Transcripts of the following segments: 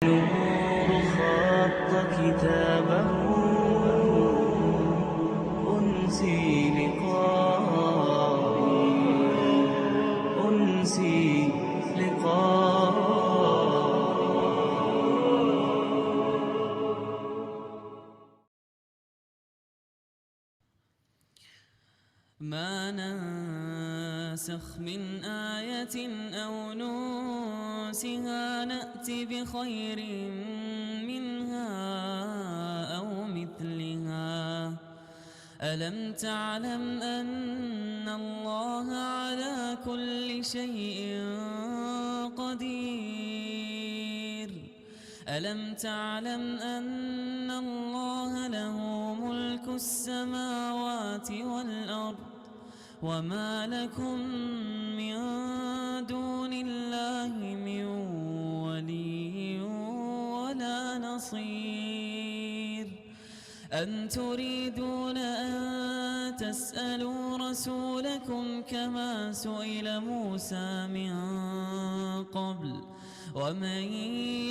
النور خط كتابه أنسي لقاء ما ننسخ من آية أو ننسها نأت بخير منها أو مثلها. ألم تعلم أن الله على كل شيء قدير؟ ألم تعلم أن الله له ملك السماوات والأرض وما لكم من دون الله من ولي ولا نصير؟ أم تريدون أن تسألوا رسولكم كما سئل موسى من قبل؟ ومن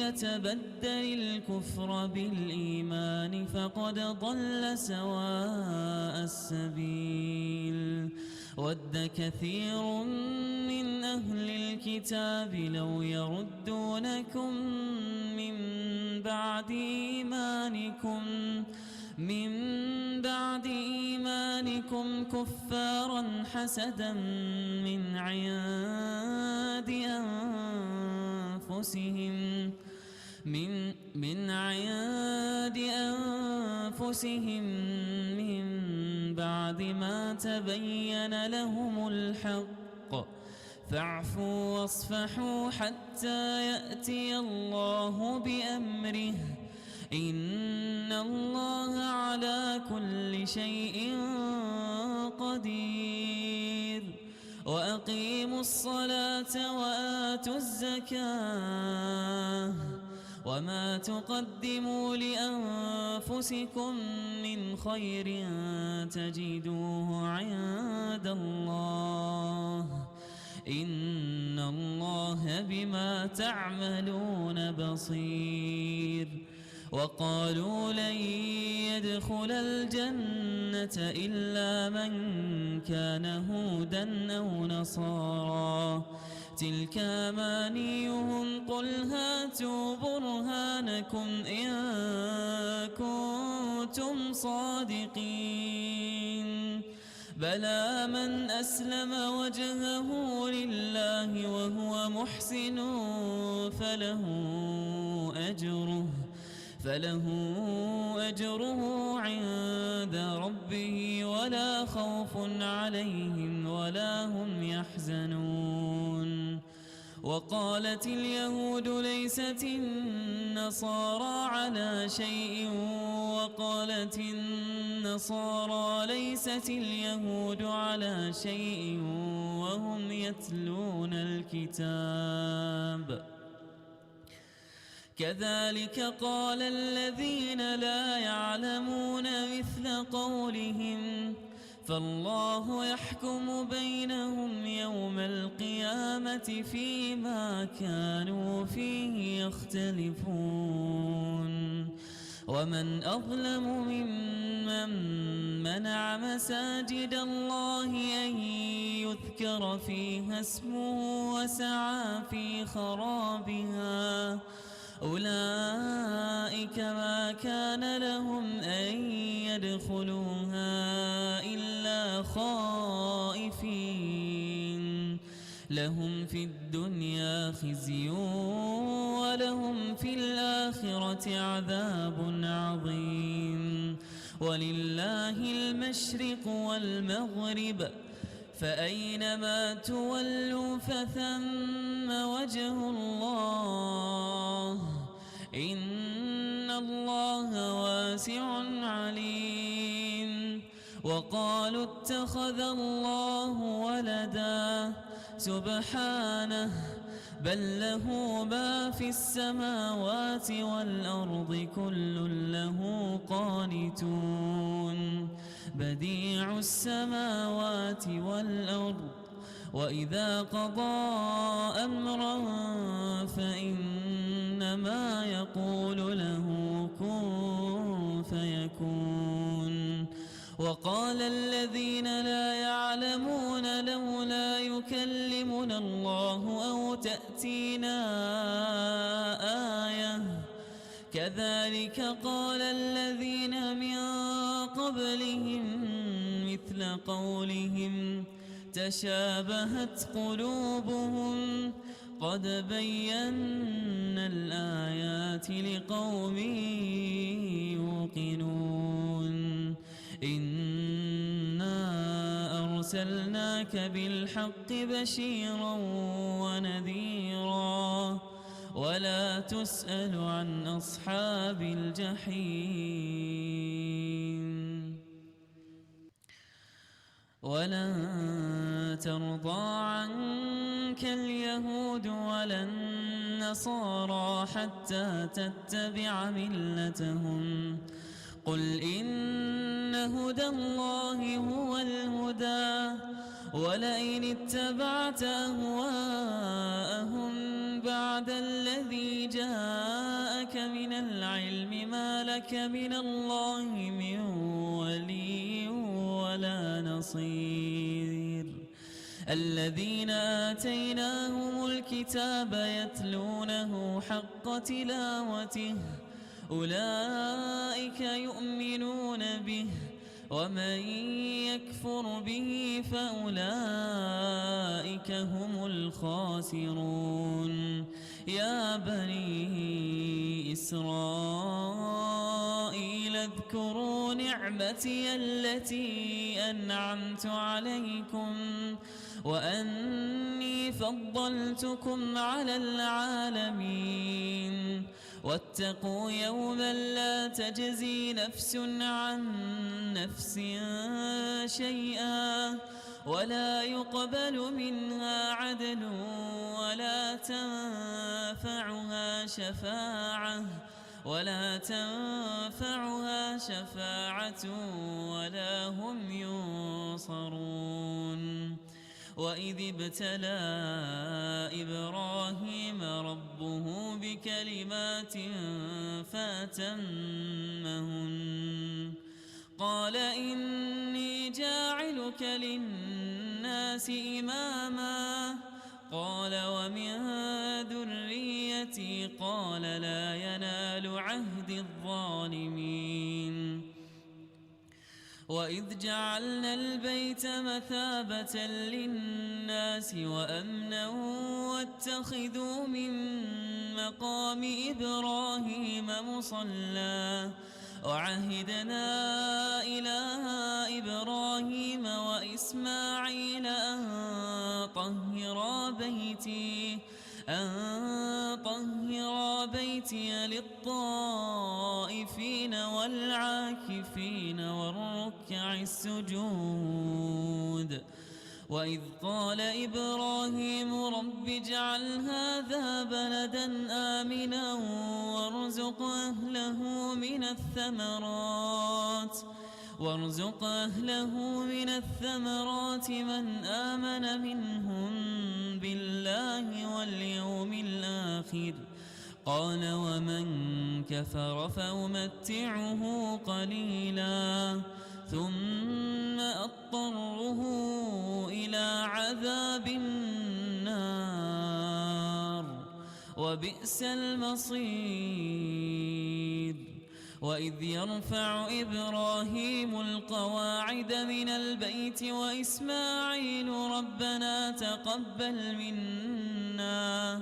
يتبدل الكفر بالإيمان فقد ضل سواء السبيل. ود كثير من أهل الكتاب لو يردونكم من بعد إيمانكم كفارا حسدا من عند أنفسهم من بعد ما تبين لهم الحق. فاعفوا واصفحوا حتى يأتي الله بأمره، إن الله على كل شيء قدير. وأقيموا الصلاة وآتوا الزكاة وما تقدموا لأنفسكم من خير تجدوه عند الله، إن الله بما تعملون بصير. وقالوا لن يدخل الجنة إلا من كان هودا أو نصارى، تلك أمانيهم قل هاتوا برهانكم إن كنتم صادقين. بلى من أسلم وجهه لله وهو محسن فله أجره عند ربه ولا خوف عليهم ولا هم يحزنون. وقالت اليهود ليست النصارى على شيء وقالت النصارى ليست اليهود على شيء وهم يتلون الكتاب. كذلك قال الذين لا يعلمون مثل قولهم، فالله يحكم بينهم يوم القيامة فيما كانوا فيه يختلفون. ومن أظلم ممن منع مساجد الله أن يذكر فيها اسمه وسعى في خرابها، أولئك ما كان لهم أن يدخلوها إلا خائفين، لهم في الدنيا خزي ولهم في الآخرة عذاب عظيم. ولله المشرق والمغرب، فأينما تولوا فثم وجه الله، إن الله واسع عليم. وقالوا اتخذ الله ولدا، سبحانه بل له ما في السماوات والأرض كل له قانتون. بديع السماوات والأرض وإذا قضى أمرا فإن إنما يقول له كن فيكون. وقال الذين لا يعلمون لولا يكلمنا الله أو تأتينا آية كذلك قال الذين من قبلهم مثل قولهم تشابهت قلوبهم قد بينا الآيات لقوم يوقنون. إنا أرسلناك بالحق بشيرا ونذيرا ولا تسأل عن أصحاب الجحيم. ولن ترضى عنك اليهود ولا النصارى حتى تتبع ملتهم قل إن هدى الله هو الهدى ولئن اتبعت أهواءهم بعد الذي جاءك من العلم ما لك من الله من ولي ولا نصير. الذين آتيناهم الكتاب يتلونه حق تلاوته أولئك يؤمنون به ومن يكفر به فأولئك هم الخاسرون. يا بني إسرائيل اذكروا نعمتي التي أنعمت عليكم وأني فضلتكم على العالمين. واتقوا يوما لا تجزي نفس عن نفس شيئا ولا يقبل منها عدل ولا تنفعها شفاعة ولا هم ينصرون. وإذ ابتلى إبراهيم ربه بكلمات فأتمهن قال إني جاعلك للناس إماما قال ومن ذريتي قال لا ينال عهد الظالمين. وإذ جعلنا البيت مثابة للناس وأمنا واتخذوا من مقام إبراهيم مصلى وعهدنا إلى إبراهيم وإسماعيل أن طهرا بيتي للطائفين والعاكفين والركع السجود. وإذ قال إبراهيم رب اجعل هذا بلدا آمنا وارزق أهله من الثمرات من آمن منهم بالله واليوم الآخر قال ومن كفر فأمتعه قليلا ثم أضطره إلى عذاب النار وبئس المصير. وإذ يرفع إبراهيم القواعد من البيت وإسماعيل ربنا تقبل منا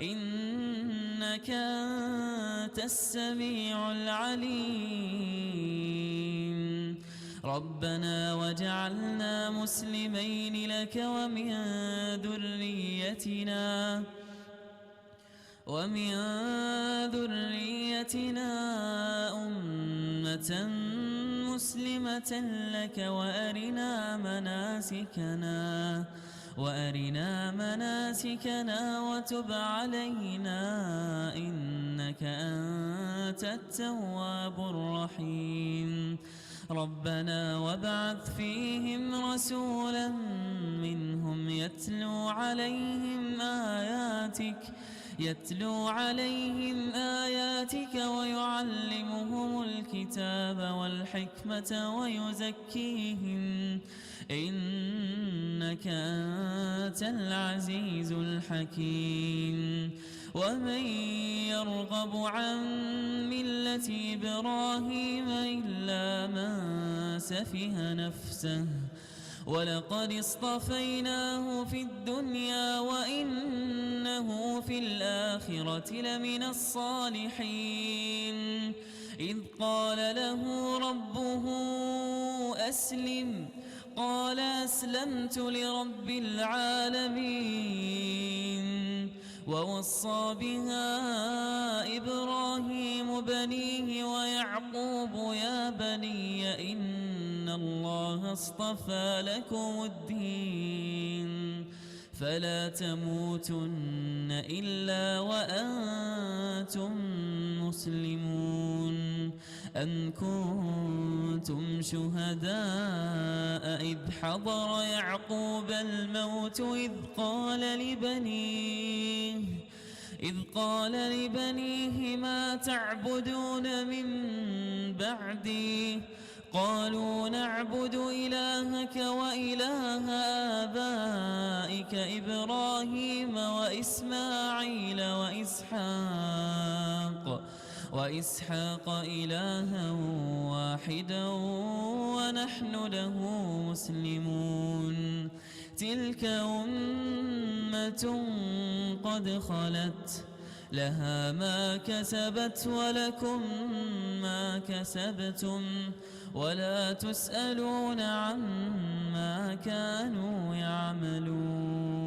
إنك أنت السميع العليم. ربنا وجعلنا مسلمين لك ومن ذريتنا أمة مسلمة لك وأرنا مناسكنا وتب علينا إنك أنت التواب الرحيم. ربنا وابعث فيهم رسولا منهم يتلو عليهم آياتك يتلو عليهم آياتك ويعلمهم الكتاب والحكمة ويزكيهم إنك أنت العزيز الحكيم ومن يرغب عن ملة إبراهيم إلا من سفه نفسه ولقد اصطفيناه في الدنيا وإنه في الآخرة لمن الصالحين إذ قال له ربه أسلم قال أسلمت لرب العالمين ووصى بها إبراهيم بنيه ويعقوب يا بني إن الله اصطفى لكم الدين فلا تموتن إلا وأنتم مسلمون أم كنتم شهداء إذ حضر يعقوب الموت إذ قال لبنيه ما تعبدون من بعدي قالوا نعبد إلهك وإله آبائك إبراهيم وإسماعيل وإسحاق إلها واحدا ونحن له مسلمون تلك أمة قد خلت لها ما كسبت ولكم ما كسبتم ولا تسألون عما كانوا يعملون